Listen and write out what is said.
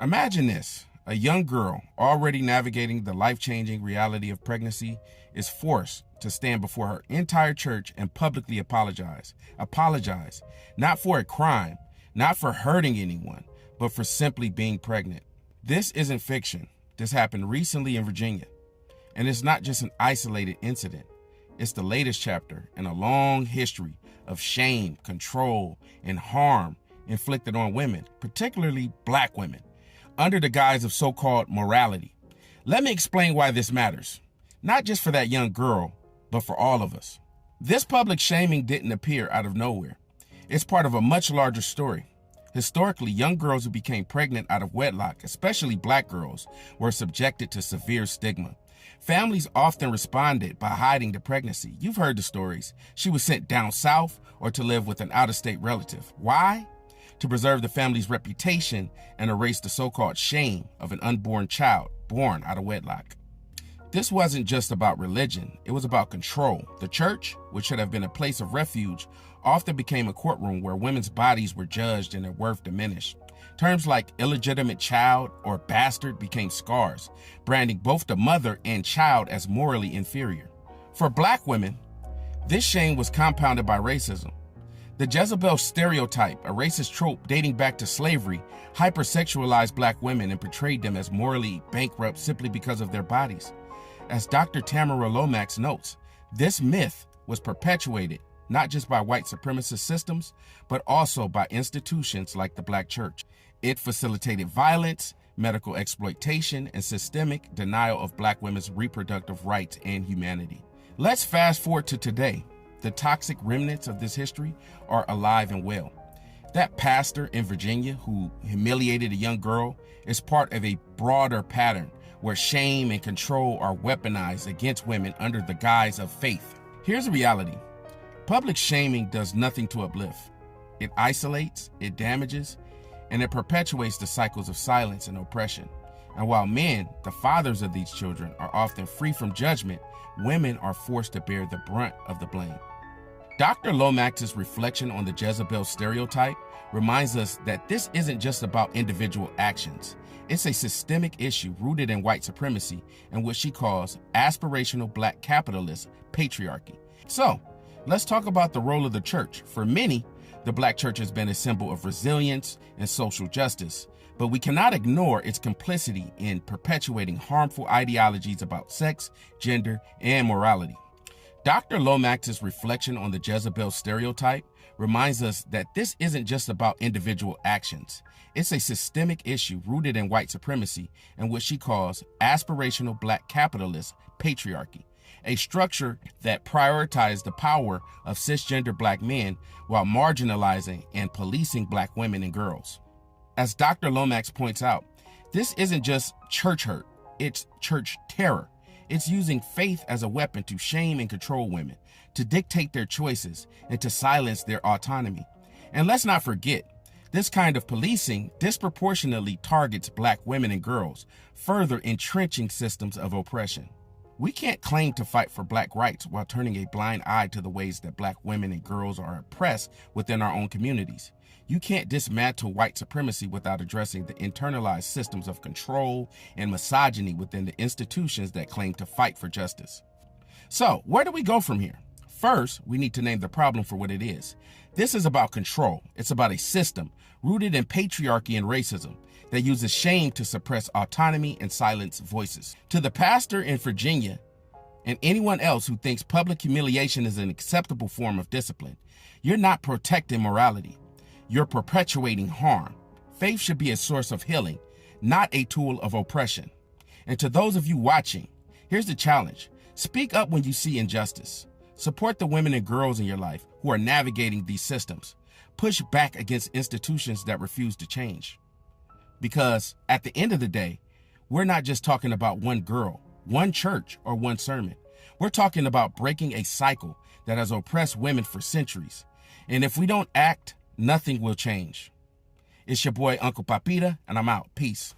Imagine this. A young girl already navigating the life-changing reality of pregnancy is forced to stand before her entire church and publicly apologize. Apologize, not for a crime, not for hurting anyone, but for simply being pregnant. This isn't fiction. This happened recently in Virginia. And it's not just an isolated incident. It's the latest chapter in a long history of shame, control, and harm inflicted on women, particularly Black women, under the guise of so-called morality. Let me explain why this matters, not just for that young girl, but for all of us. This public shaming didn't appear out of nowhere. It's part of a much larger story. Historically, young girls who became pregnant out of wedlock, especially Black girls, were subjected to severe stigma. Families often responded by hiding the pregnancy. You've heard the stories. She was sent down south or to live with an out-of-state relative. Why? To preserve the family's reputation and erase the so-called shame of an unborn child born out of wedlock. This wasn't just about religion, it was about control. The church, which should have been a place of refuge, often became a courtroom where women's bodies were judged and their worth diminished. Terms like illegitimate child or bastard became scars, branding both the mother and child as morally inferior. For Black women, this shame was compounded by racism. The Jezebel stereotype, a racist trope dating back to slavery, hypersexualized Black women and portrayed them as morally bankrupt simply because of their bodies. As Dr. Tamara Lomax notes, this myth was perpetuated not just by white supremacist systems, but also by institutions like the Black church. It facilitated violence, medical exploitation, and systemic denial of Black women's reproductive rights and humanity. Let's fast forward to today. The toxic remnants of this history are alive and well. That pastor in Virginia who humiliated a young girl is part of a broader pattern where shame and control are weaponized against women under the guise of faith. Here's the reality. Public shaming does nothing to uplift. It isolates, it damages, and it perpetuates the cycles of silence and oppression. And while men, the fathers of these children, are often free from judgment, women are forced to bear the brunt of the blame. Dr. Lomax's reflection on the Jezebel stereotype reminds us that this isn't just about individual actions. It's a systemic issue rooted in white supremacy and what she calls aspirational Black capitalist patriarchy. So, let's talk about the role of the church. For many, the Black church has been a symbol of resilience and social justice, but we cannot ignore its complicity in perpetuating harmful ideologies about sex, gender, and morality. Dr. Lomax's reflection on the Jezebel stereotype reminds us that this isn't just about individual actions. It's a systemic issue rooted in white supremacy and what she calls aspirational Black capitalist patriarchy, a structure that prioritized the power of cisgender Black men while marginalizing and policing Black women and girls. As Dr. Lomax points out, this isn't just church hurt, it's church terror. It's using faith as a weapon to shame and control women, to dictate their choices, and to silence their autonomy. And let's not forget, this kind of policing disproportionately targets Black women and girls, further entrenching systems of oppression. We can't claim to fight for Black rights while turning a blind eye to the ways that Black women and girls are oppressed within our own communities. You can't dismantle white supremacy without addressing the internalized systems of control and misogyny within the institutions that claim to fight for justice. So, where do we go from here? First, we need to name the problem for what it is. This is about control. It's about a system rooted in patriarchy and racism that uses shame to suppress autonomy and silence voices. To the pastor in Virginia and anyone else who thinks public humiliation is an acceptable form of discipline, you're not protecting morality. You're perpetuating harm. Faith should be a source of healing, not a tool of oppression. And to those of you watching, here's the challenge. Speak up when you see injustice. Support the women and girls in your life who are navigating these systems. Push back against institutions that refuse to change. Because at the end of the day, we're not just talking about one girl, one church, or one sermon. We're talking about breaking a cycle that has oppressed women for centuries. And if we don't act, nothing will change. It's your boy, Uncle Papita, and I'm out. Peace.